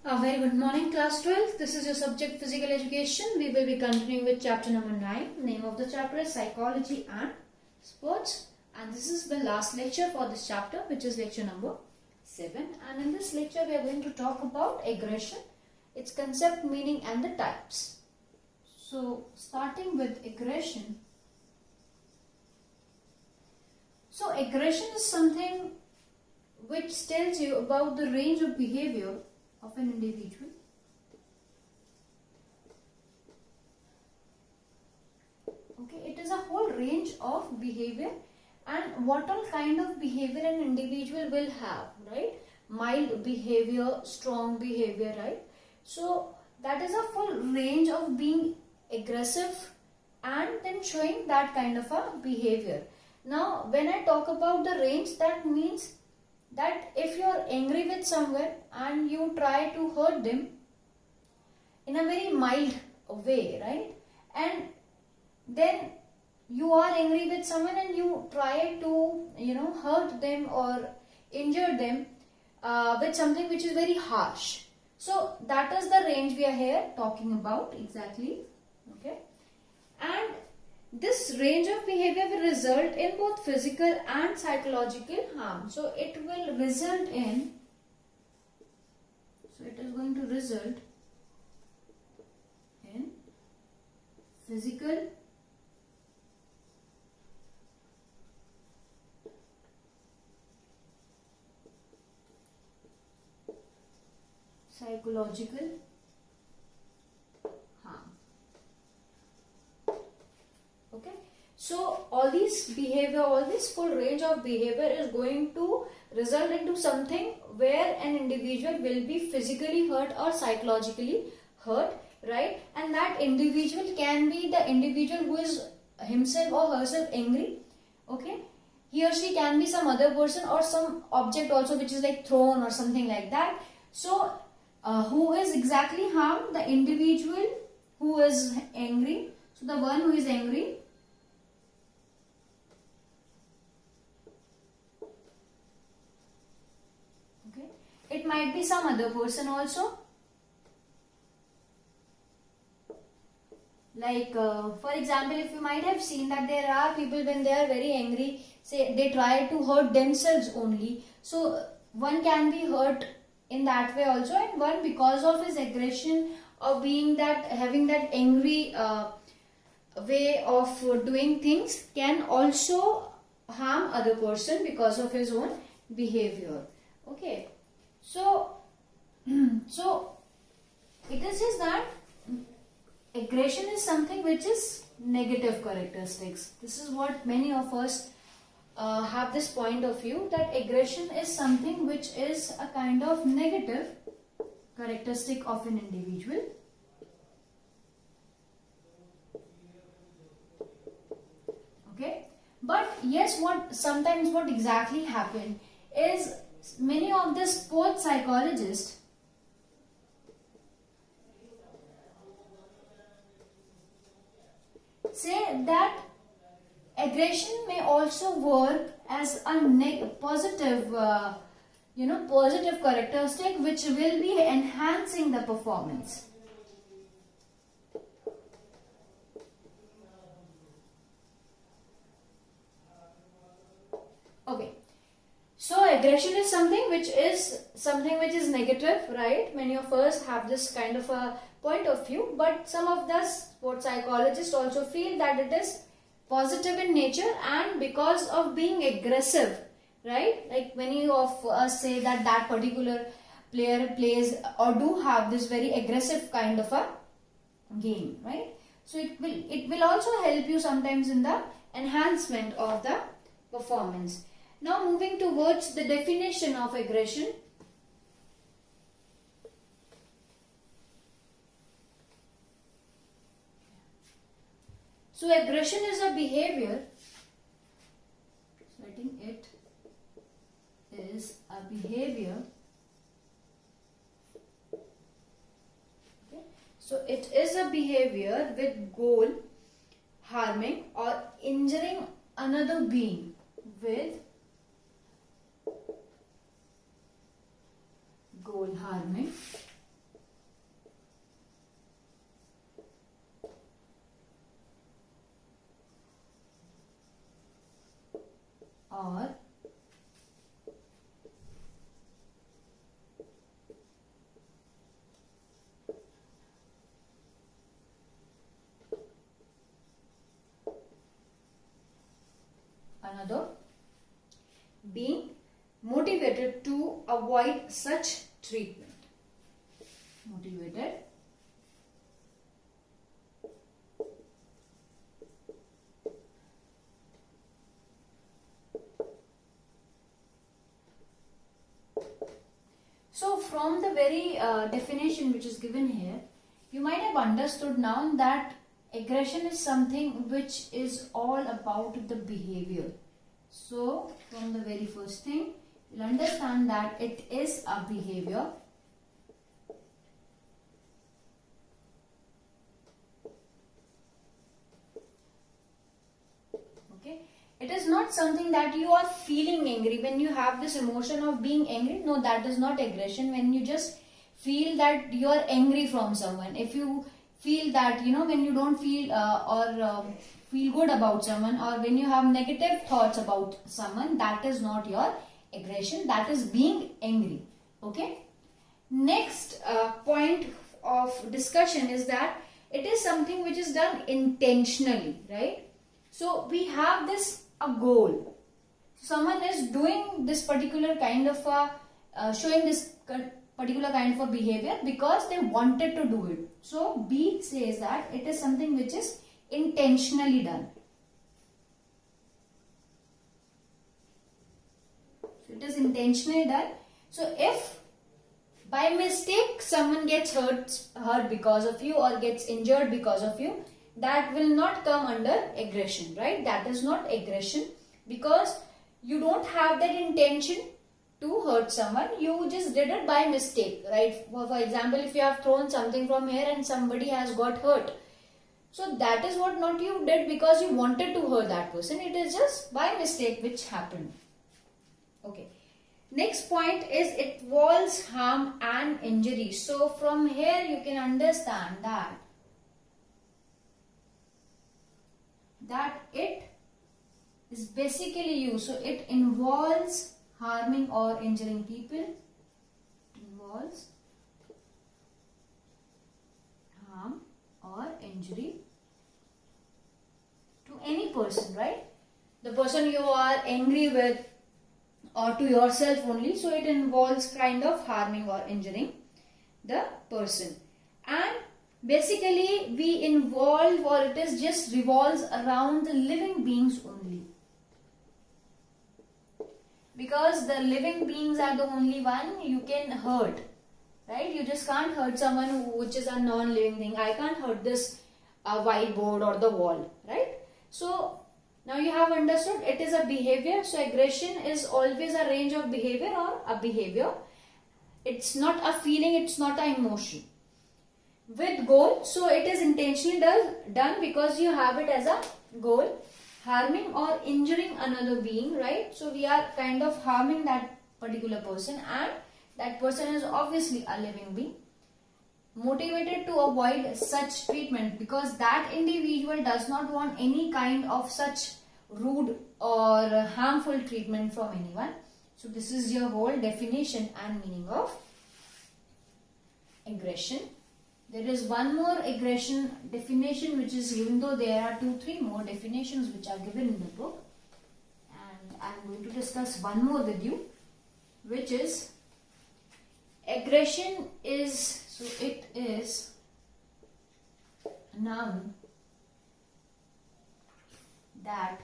A very good morning, class 12. This is your subject physical education. We will be continuing with chapter number 9. Name of the chapter is psychology and sports. And this is the last lecture for this chapter, which is lecture number 7. And in this lecture, we are going to talk about aggression, its concept, meaning and the types. So, starting with aggression. So, aggression is something which tells you about the range of behavior of an individual. Okay, it is a whole range of behavior and what all kind of behavior an individual will have, right? Mild behavior, strong behavior, right? So that is a full range of being aggressive and then showing that kind of a behavior. Now when I talk about the range, that means that if you are angry with someone and you try to hurt them in a very mild way, right? And then you are angry with someone and you try to, hurt them or injure them with something which is very harsh. So that is the range we are here talking about exactly. Okay. And this range of behavior will result in both physical and psychological harm. So it will result in, it is going to result in physical, psychological harm. Okay, so all this full range of behavior is going to result into something where an individual will be physically hurt or psychologically hurt, right? And that individual can be the individual who is himself or herself angry. Okay, he or she can be some other person or some object also which is like thrown or something like that. So who is exactly harmed? The individual who is angry. So the one who is angry, okay, it might be some other person also. Like for example, if you might have seen that there are people when they are very angry, say they try to hurt themselves only. So one can be hurt in that way also, and one because of his aggression or being that having that angry way of doing things can also harm other person because of his own behavior. Okay, so so it is just that aggression is something which is negative characteristics. This is what many of us have this point of view, that aggression is something which is a kind of negative characteristic of an individual. Okay, but yes, what exactly happen is many of the sports psychologists say that aggression may also work as a positive, positive characteristic which will be enhancing the performance. Okay, so aggression is something which is negative, right? Many of us have this kind of a point of view, but some of the sports psychologists also feel that it is positive in nature, and because of being aggressive, right? Like many of us say that particular player plays or do have this very aggressive kind of a game, right? So it will also help you sometimes in the enhancement of the performance. Now moving towards the definition of aggression. So aggression is a behavior, so I think it is a behavior, okay. So it is a behavior with goal harming or injuring another being with goal harming another being motivated to avoid such treatment. Motivated So from the very definition which is given here, you might have understood now that aggression is something which is all about the behavior. So from the very first thing, you'll understand that it is a behavior. Okay. It is not something that you are feeling angry. When you have this emotion of being angry, no, that is not aggression. When you just feel that you are angry from someone, if you feel that, when you don't feel feel good about someone, or when you have negative thoughts about someone, that is not your aggression, that is being angry. Okay. Next point of discussion is that it is something which is done intentionally, right? So we have this a goal. Someone is doing this particular kind of showing this particular kind of a behavior because they wanted to do it. So B says that it is something which is intentionally done. So it is intentionally done. So if by mistake someone gets hurt because of you or gets injured because of you, that will not come under aggression, right? That is not aggression because you don't have that intention to hurt someone. You just did it by mistake, right? For example, if you have thrown something from here and somebody has got hurt, so that is what not you did because you wanted to hurt that person. It is just by mistake which happened. Okay. Next point is it involves harm and injury. So from here you can understand that it is basically used. So it involves harming or injuring people. It involves harm or injury to any person, right? The person you are angry with or to yourself only. So it involves kind of harming or injuring the person. And basically we involve, or it is just revolves around the living beings only. Because the living beings are the only one you can hurt, right? You just can't hurt someone which is a non-living thing. I can't hurt this whiteboard or the wall, right? So now you have understood it is a behavior. So aggression is always a range of behavior or a behavior. It's not a feeling, it's not an emotion. With goal, so it is intentionally done because you have it as a goal. Harming or injuring another being, right? So we are kind of harming that particular person, and that person is obviously a living being. Motivated to avoid such treatment because that individual does not want any kind of such rude or harmful treatment from anyone. So this is your whole definition and meaning of aggression. There is one more aggression definition which is given, though there are 2-3 more definitions which are given in the book, and I am going to discuss one more with you, which is aggression is, so it is a noun that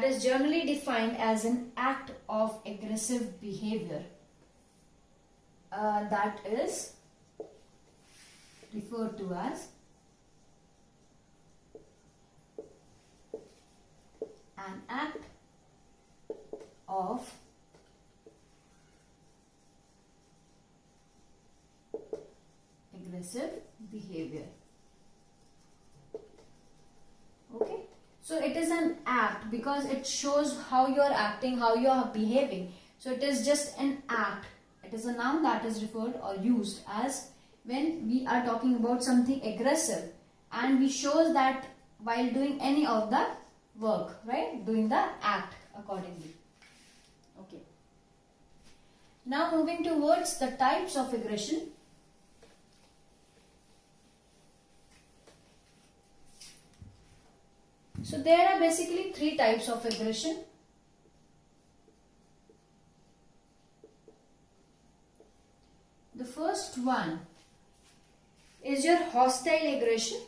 is generally defined as an act of aggressive behavior that is referred to as an act of aggressive behavior. Okay, so it is an act because it shows how you are acting, how you are behaving. So it is just an act. It is a noun that is referred or used as when we are talking about something aggressive, and we shows that while doing any of the work, right? Doing the act accordingly. Okay. Now moving towards the types of aggression. So there are basically three types of aggression. The first one is your hostile aggression.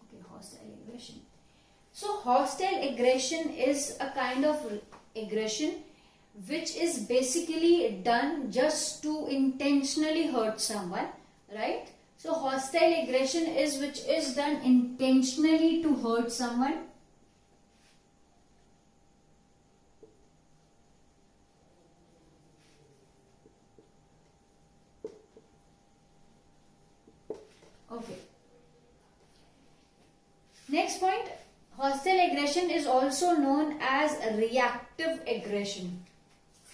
Okay, hostile aggression. So hostile aggression is a kind of aggression which is basically done just to intentionally hurt someone, right? So hostile aggression is which is done intentionally to hurt someone. Okay. Next point, hostile aggression is also known as reactive aggression.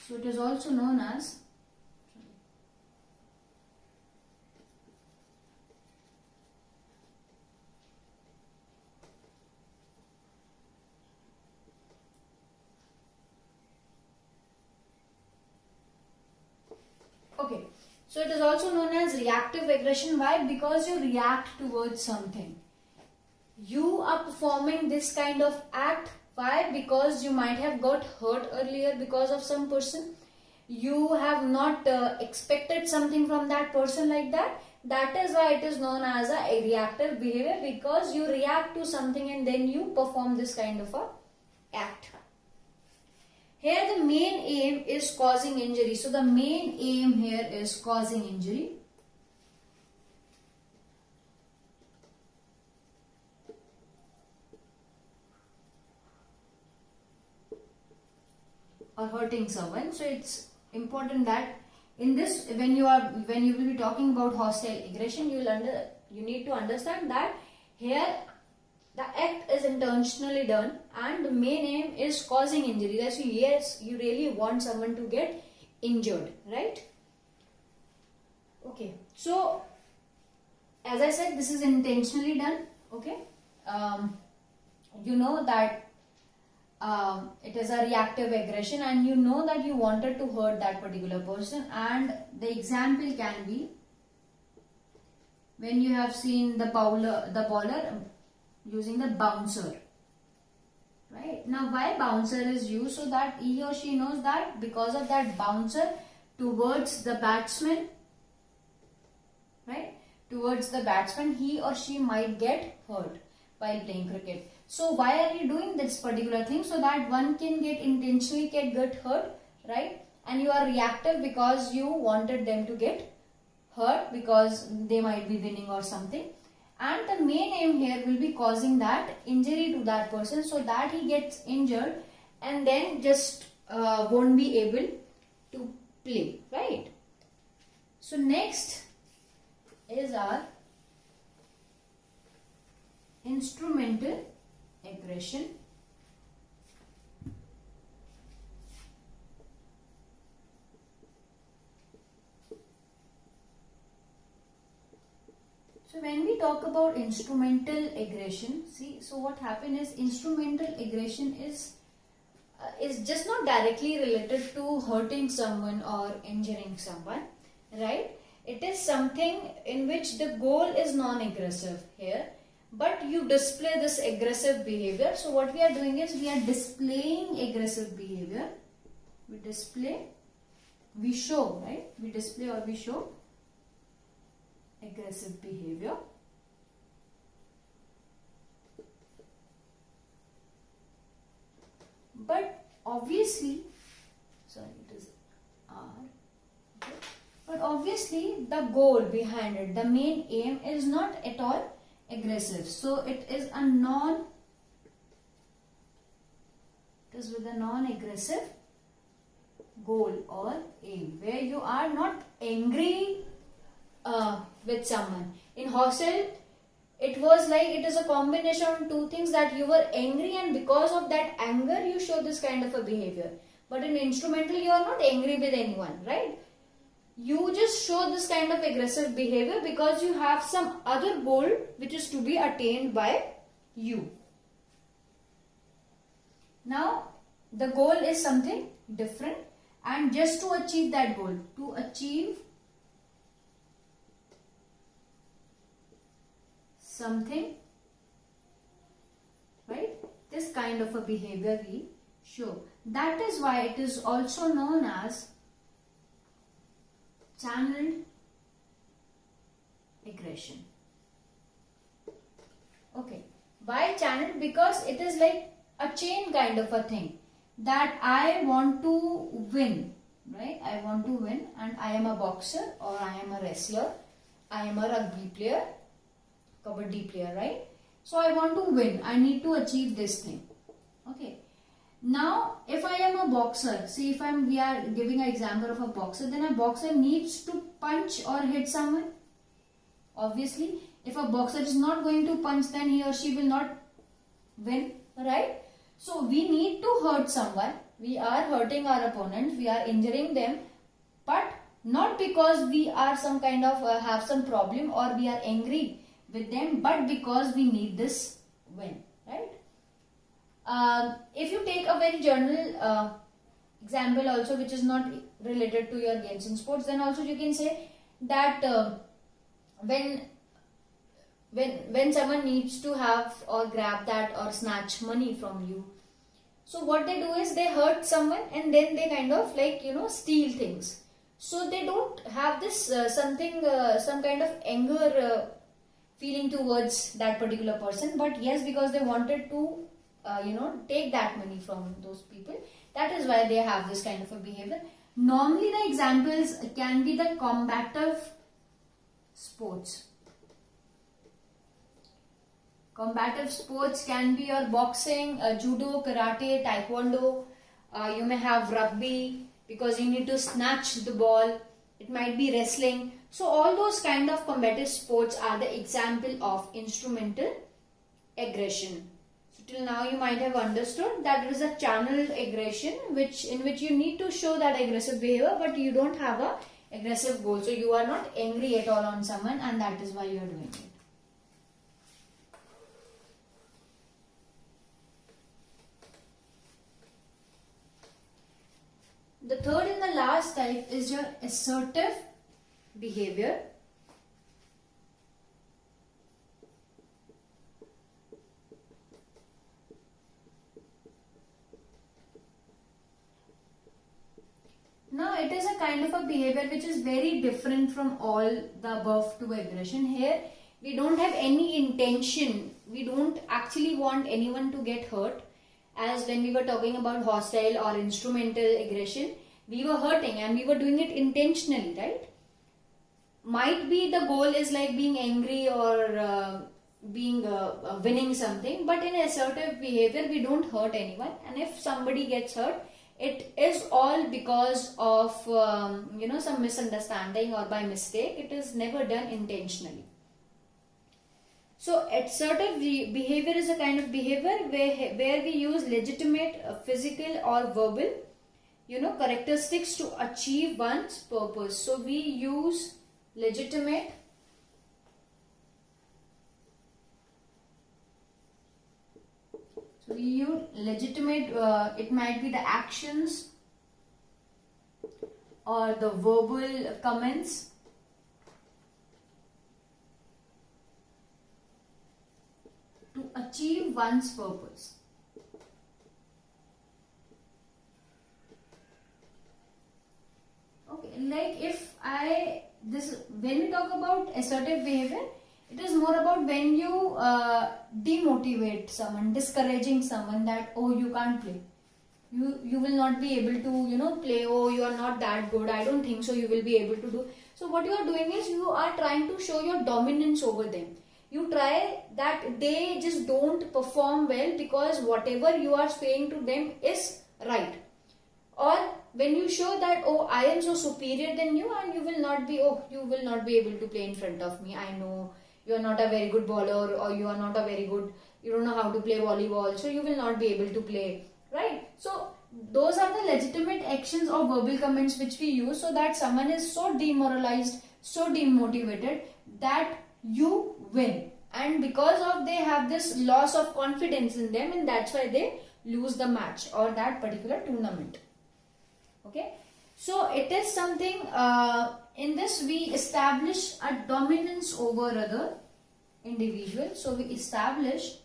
So it is also known as okay. So it is also known as reactive aggression. Why? Because you react towards something. You are performing this kind of act. Why? Because you might have got hurt earlier because of some person. You have not expected something from that person like that. That is why it is known as a reactive behavior, because you react to something and then you perform this kind of a act. Here the main aim is causing injury. So the main aim here is causing injury. Or hurting someone. So it's important that in this, when you will be talking about hostile aggression, you need to understand that here the act is intentionally done and the main aim is causing injury. That's yes, you really want someone to get injured, right? Okay, so as I said, this is intentionally done. Okay, you know that it is a reactive aggression and you know that you wanted to hurt that particular person, and the example can be when you have seen the bowler using the bouncer, right? Now why bouncer is used? So that he or she knows that because of that bouncer towards the batsman, right? Towards the batsman, he or she might get hurt while playing cricket. So why are you doing this particular thing? So that one can intentionally get hurt, right? And you are reactive because you wanted them to get hurt because they might be winning or something. And the main aim here will be causing that injury to that person so that he gets injured and then just won't be able to play, right? So next is our instrumental aggression. So when we talk about instrumental aggression, see, so what happened is instrumental aggression is just not directly related to hurting someone or injuring someone, right? It is something in which the goal is non-aggressive here, but you display this aggressive behavior. So what we are doing is we are displaying aggressive behavior. We show, right? We display or we show aggressive behavior. But obviously, sorry, it is R. Okay. But obviously the goal behind it, the main aim is not at all aggressive. So it is with a non-aggressive goal or aim, where you are not angry with someone. In hostile, it was like it is a combination of two things, that you were angry and because of that anger you show this kind of a behavior. But in instrumental, you are not angry with anyone, right? You just show this kind of aggressive behavior because you have some other goal which is to be attained by you. Now The goal is something different, and just to achieve that goal, to achieve something, right, this kind of a behavior we show. That is why it is also known as channeled aggression. Okay, why channeled? Because it is like a chain kind of a thing, that I want to win, right? I want to win, and I am a boxer, or I am a wrestler, I am a rugby player, kabaddi player, right? So I want to win, I need to achieve this thing. Okay, now if I am a boxer, see, if we are giving an example of a boxer, then a boxer needs to punch or hit someone. Obviously, if a boxer is not going to punch, then he or she will not win, right? So we need to hurt someone. We are hurting our opponents, we are injuring them, but not because we are some kind of have some problem or we are angry with them, but because we need this win, right? If you take a very general example also, which is not related to your games and sports, then also you can say that when someone needs to have or grab that or snatch money from you, so what they do is they hurt someone, and then they kind of like, you know, steal things. So they don't have this some kind of anger feeling towards that particular person, but yes, because they wanted to take that money from those people, that is why they have this kind of a behavior. Normally the examples can be the combative sports. Combative sports can be your boxing, judo, karate, taekwondo. You may have rugby, because you need to snatch the ball. It might be wrestling. So all those kind of combative sports are the example of instrumental aggression. So till now you might have understood that there is a channeled aggression, in which you need to show that aggressive behavior, but you don't have a aggressive goal. So you are not angry at all on someone, and that is why you are doing it. The third and the last type is your assertive behavior. Now it is a kind of a behavior which is very different from all the above two aggression. Here we don't have any intention. We don't actually want anyone to get hurt. As when we were talking about hostile or instrumental aggression, we were hurting and we were doing it intentionally, right? Might be the goal is like being angry or winning something, but in assertive behavior we don't hurt anyone, and if somebody gets hurt, it is all because of some misunderstanding or by mistake. It is never done intentionally. So assertive behavior is a kind of behavior where we use legitimate physical or verbal characteristics to achieve one's purpose. So we use legitimate it might be the actions or the verbal comments to achieve one's purpose. Okay, like when we talk about assertive behavior, it is more about when you demotivate someone, discouraging someone that, oh, you can't play. You will not be able to, play. Oh, you are not that good. I don't think so you will be able to do. So what you are doing is you are trying to show your dominance over them. You try that they just don't perform well because whatever you are saying to them is right. Or when you show that, oh, I am so superior than you, and you will not be able to play in front of me. I know you are not a very good bowler, or you are not a very good, you don't know how to play volleyball, so you will not be able to play, right? So those are the legitimate actions or verbal comments which we use so that someone is so demoralized, so demotivated that you win. And because of they have this loss of confidence in them, and that's why they lose the match or that particular tournament. Okay, so it is something, in this we establish a dominance over other individual. So we establish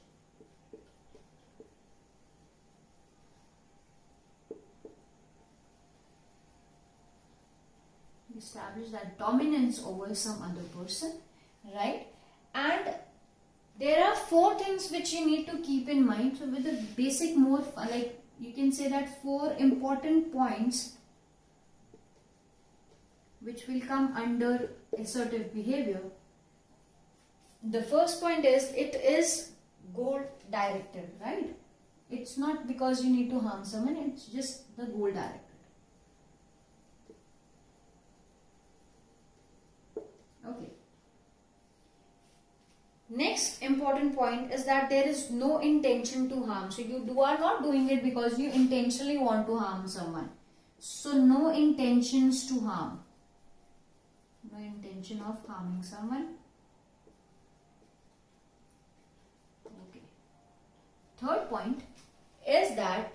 that dominance over some other person, right? And there are 4 things which you need to keep in mind. So with the basic, more like you can say that 4 important points which will come under assertive behavior. The first point is, it is goal directed, right? It's not because you need to harm someone, it's just the goal directed. Okay. Next important point is that there is no intention to harm. So you are not doing it because you intentionally want to harm someone. So no intentions to harm. No intention of harming someone. Okay. Third point is that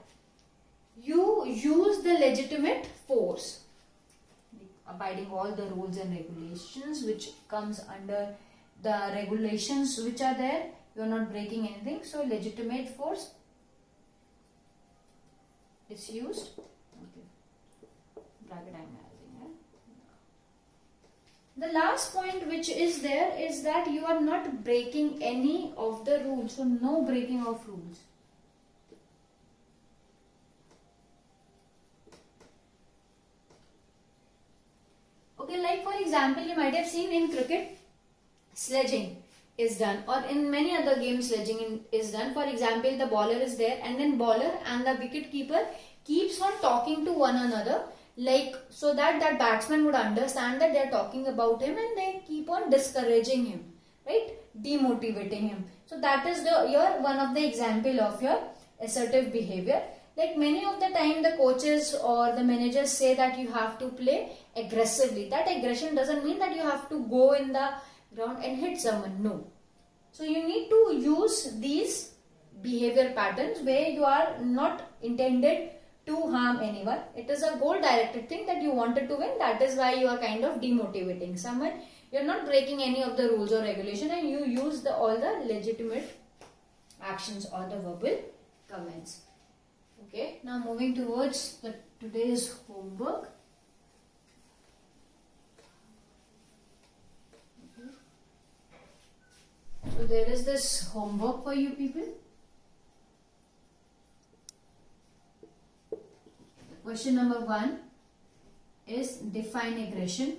you use the legitimate force, abiding all the rules and regulations which comes under the regulations which are there. You are not breaking anything. So legitimate force is used. Okay. Bracket I am adding. The last point which is there is that you are not breaking any of the rules. So no breaking of rules. Okay, like for example, you might have seen in cricket, sledging is done, or in many other games sledging is done. For example, the bowler is there and then bowler and the wicket keeper keeps on talking to one another, like so that that batsman would understand that they are talking about him and they keep on discouraging him, right? Demotivating him. So that is your one of the example of your assertive behavior. Like many of the time the coaches or the managers say that you have to play aggressively. That aggression doesn't mean that you have to go in the ground and hit someone. No. So you need to use these behavior patterns where you are not intended to harm anyone. It is a goal directed thing that you wanted to win. That is why you are kind of demotivating someone. You are not breaking any of the rules or regulation and you use all the legitimate actions or the verbal comments. Okay, now moving towards today's homework. Okay. So there is this homework for you people. Question number 1 is define aggression.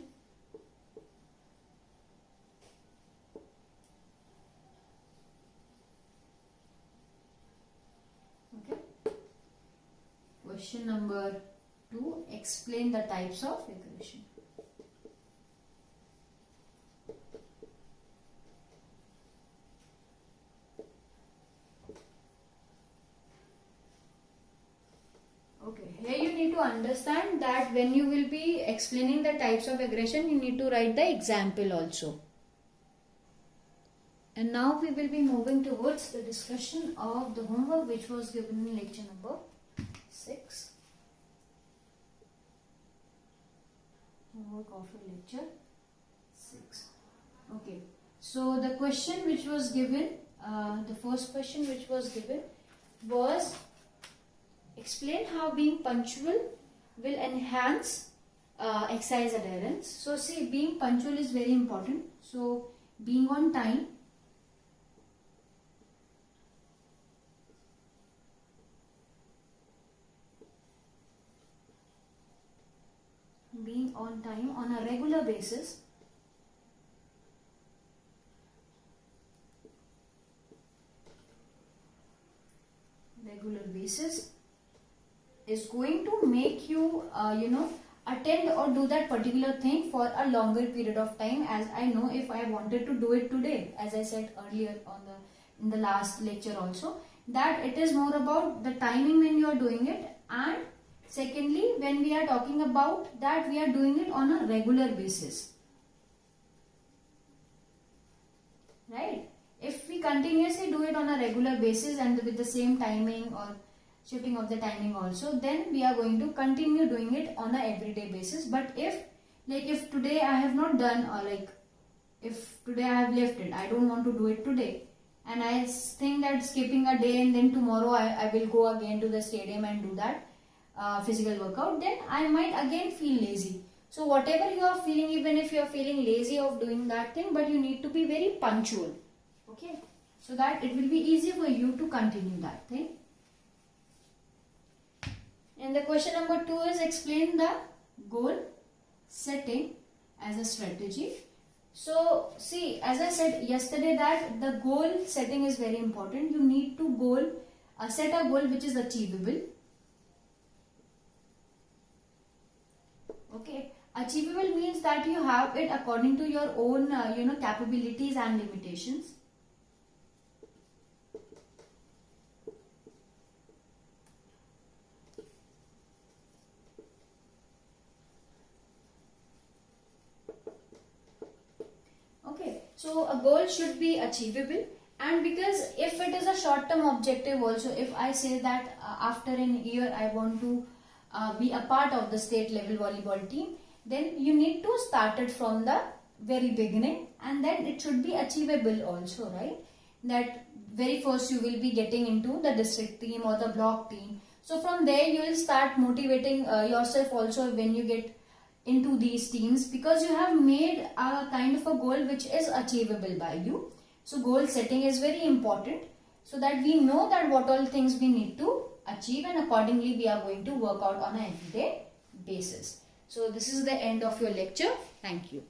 Question number 2, explain the types of aggression. Okay, here you need to understand that when you will be explaining the types of aggression, you need to write the example also. And now we will be moving towards the discussion of the homework which was given in lecture number 6. Homework of lecture 6. Okay. So the question which was given, the first question which was given was explain how being punctual will enhance exercise adherence. So see, being punctual is very important. So being on time, being on time on a regular basis is going to make you attend or do that particular thing for a longer period of time. As I know, if I wanted to do it today, as I said earlier in the last lecture also, that it is more about the timing when you are doing it, and secondly, when we are talking about that we are doing it on a regular basis, right? If we continuously do it on a regular basis and with the same timing or shifting of the timing also, then we are going to continue doing it on a everyday basis. But if today I have not done, or like if today I have left it, I don't want to do it today, and I think that skipping a day and then tomorrow I will go again to the stadium and do that physical workout, then I might again feel lazy. So whatever you are feeling, even if you are feeling lazy of doing that thing, but you need to be very punctual, okay, so that it will be easy for you to continue that thing. And the question number 2 is, explain the goal setting as a strategy. So see, as I said yesterday, that the goal setting is very important. You need to set a goal which is achievable. Okay, achievable means that you have it according to your own capabilities and limitations. So a goal should be achievable, and because if it is a short term objective also, if I say that after an year I want to be a part of the state level volleyball team, then you need to start it from the very beginning, and then it should be achievable also, right? That very first you will be getting into the district team or the block team. So from there you will start motivating yourself also when you get into these teams, because you have made a kind of a goal which is achievable by you. So goal setting is very important, so that we know that what all things we need to achieve, and accordingly we are going to work out on an everyday basis. So this is the end of your lecture. Thank you.